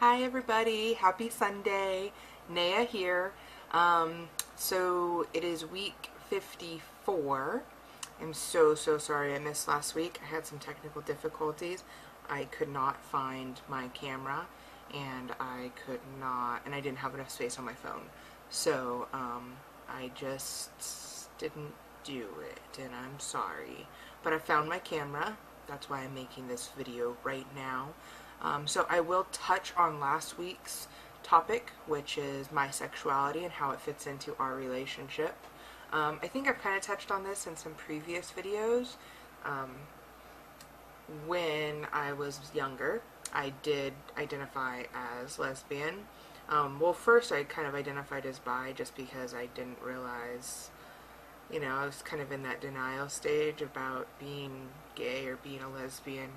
Hi everybody, happy Sunday. Nayah here. So it is week 54. I'm so sorry I missed last week. I had some technical difficulties. I could not find my camera and I didn't have enough space on my phone. So I just didn't do it and I'm sorry. But I found my camera. That's why I'm making this video right now. So I will touch on last week's topic, which is my sexuality and how it fits into our relationship. I think I've kind of touched on this in some previous videos. When I was younger, I did identify as lesbian. Well, first I kind of identified as bi just because I didn't realize, I was kind of in that denial stage about being gay or being a lesbian.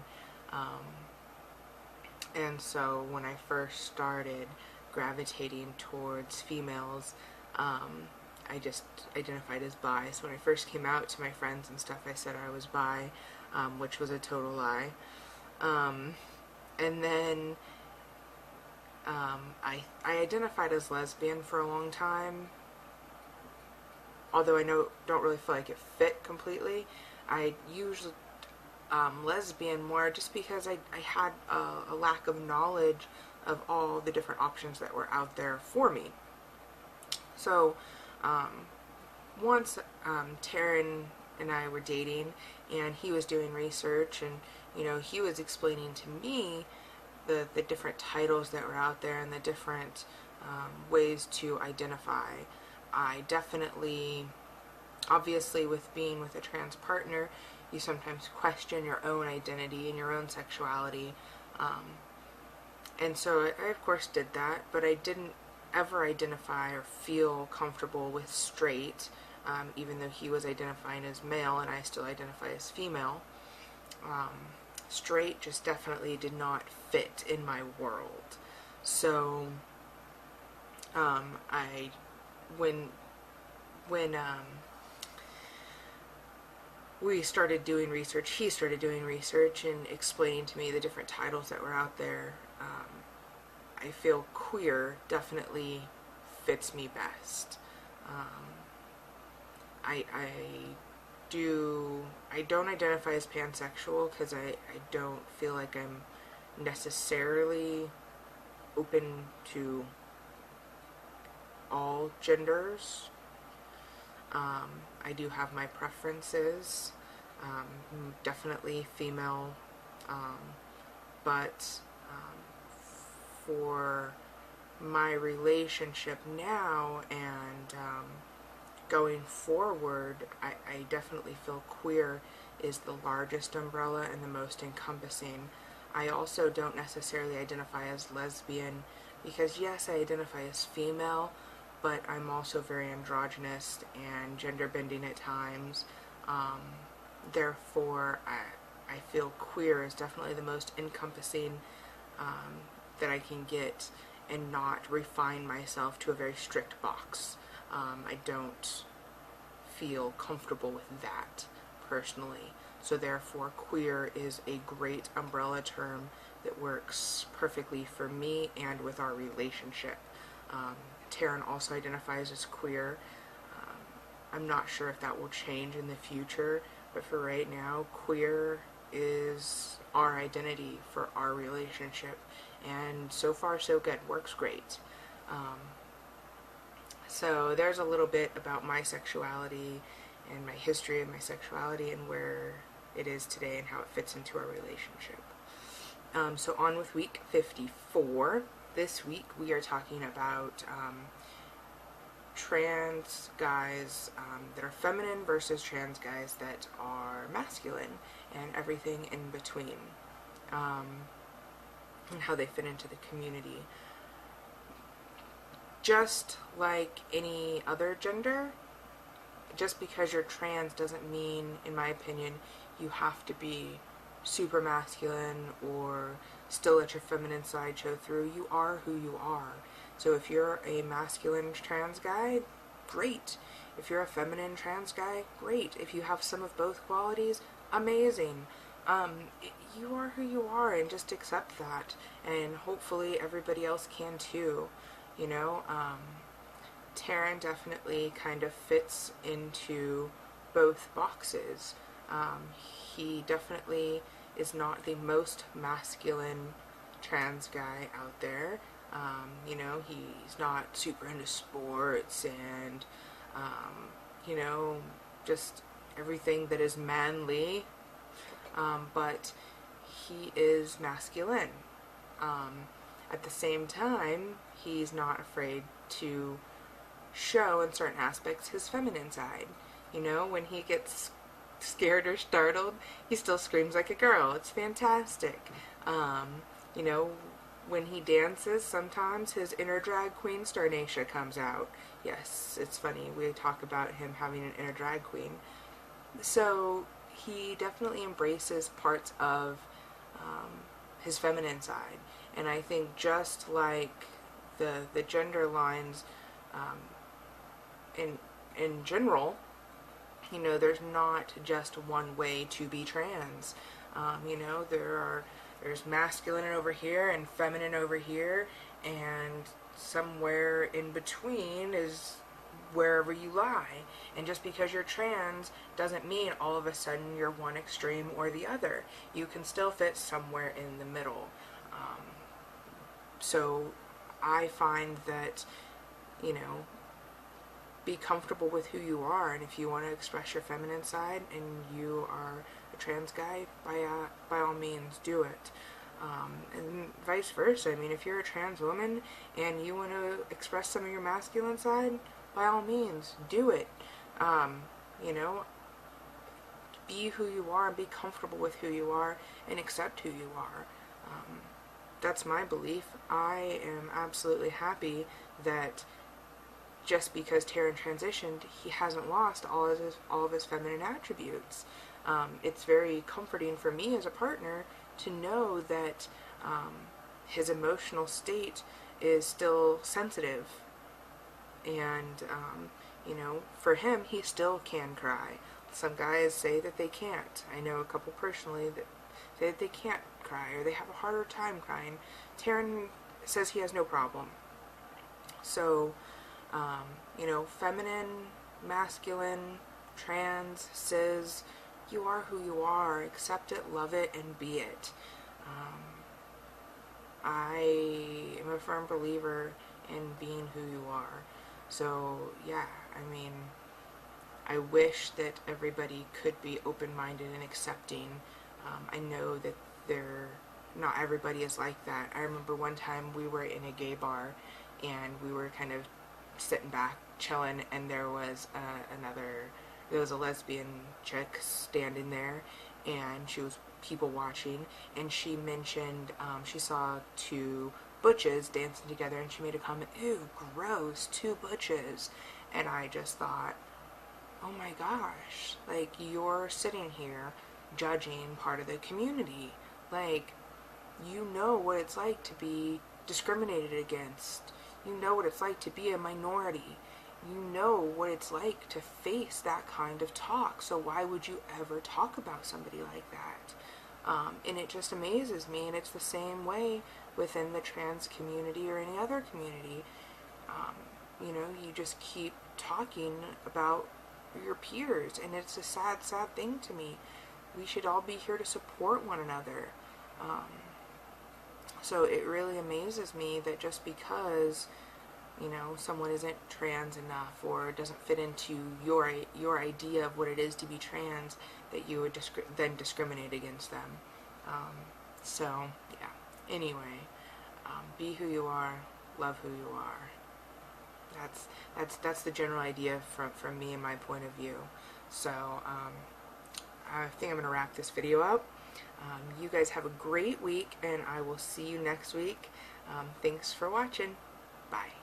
And so when I first started gravitating towards females, I just identified as bi. So when I first came out to my friends and stuff, I said I was bi, which was a total lie. And then I identified as lesbian for a long time, although I don't really feel like it fit completely. I usually lesbian more just because I had a lack of knowledge of all the different options that were out there for me. So once Taryn and I were dating and he was doing research and he was explaining to me the different titles that were out there and the different ways to identify. I definitely, obviously with being with a trans partner, you sometimes question your own identity and your own sexuality. And so I of course did that, but I didn't ever identify or feel comfortable with straight, even though he was identifying as male and I still identify as female. Straight just definitely did not fit in my world. So when we started doing research, he started doing research and explaining to me the different titles that were out there. I feel queer definitely fits me best. I don't identify as pansexual because I don't feel like I'm necessarily open to all genders. I do have my preferences, definitely female, but for my relationship now and going forward, I definitely feel queer is the largest umbrella and the most encompassing. I also don't necessarily identify as lesbian because yes, I identify as female, but I'm also very androgynous and gender bending at times. Therefore, I feel queer is definitely the most encompassing that I can get and not refine myself to a very strict box. I don't feel comfortable with that personally. So therefore, queer is a great umbrella term that works perfectly for me and with our relationship. Taryn also identifies as queer. I'm not sure if that will change in the future, but for right now, queer is our identity for our relationship, and so far so good, works great. So there's a little bit about my sexuality and my history of my sexuality and where it is today and how it fits into our relationship. So on with week 54. This week we are talking about trans guys that are feminine versus trans guys that are masculine and everything in between, and how they fit into the community. Just like any other gender, just because you're trans doesn't mean, in my opinion, you have to be super masculine or still let your feminine side show through. You are who you are. So if you're a masculine trans guy, great. If you're a feminine trans guy, great. If you have some of both qualities, amazing. you are who you are, and just accept that, and hopefully everybody else can too. You know, Taryn definitely kind of fits into both boxes. He definitely is not the most masculine trans guy out there. You know, he's not super into sports and, you know, just everything that is manly, but he is masculine. At the same time, he's not afraid to show in certain aspects his feminine side. You know, when he gets scared or startled, he still screams like a girl. It's fantastic. You know, when he dances, sometimes his inner drag queen Starnacia comes out. Yes, it's funny. We talk about him having an inner drag queen. So he definitely embraces parts of his feminine side. And I think just like the gender lines in general, you know, there's not just one way to be trans. You know, there's masculine over here and feminine over here, and somewhere in between is wherever you lie. And just because you're trans doesn't mean all of a sudden you're one extreme or the other. You can still fit somewhere in the middle. So I find that, you know, be comfortable with who you are, and if you want to express your feminine side and you are a trans guy, by all means do it. And vice versa. I mean, if you're a trans woman and you want to express some of your masculine side, by all means do it. You know, be who you are and be comfortable with who you are and accept who you are. That's my belief. I am absolutely happy that just because Taryn transitioned, he hasn't lost all of his feminine attributes. It's very comforting for me as a partner to know that his emotional state is still sensitive, and you know, for him, he still can cry. Some guys say that they can't. I know a couple personally that say that they can't cry or they have a harder time crying. Taryn says he has no problem. So, you know, feminine, masculine, trans, cis, you are who you are. Accept it, love it, and be it. I am a firm believer in being who you are. So, yeah, I mean, I wish that everybody could be open-minded and accepting. I know that not everybody is like that. I remember one time we were in a gay bar and we were kind of sitting back, chilling, and there was a lesbian chick standing there, and she was people watching, and she mentioned she saw two butches dancing together, and she made a comment, "Ew, gross, two butches," and I just thought, oh my gosh, like, you're sitting here judging part of the community. Like, you know what it's like to be discriminated against. You know what it's like to be a minority. You know what it's like to face that kind of talk. So why would you ever talk about somebody like that? And it just amazes me, and it's the same way within the trans community or any other community. You know, you just keep talking about your peers, and it's a sad thing to me. We should all be here to support one another. So it really amazes me that just because, you know, someone isn't trans enough or doesn't fit into your idea of what it is to be trans, that you would then discriminate against them. So yeah. Anyway, be who you are, love who you are. That's the general idea from me and my point of view. So I think I'm going to wrap this video up. You guys have a great week, and I will see you next week. Thanks for watching. Bye.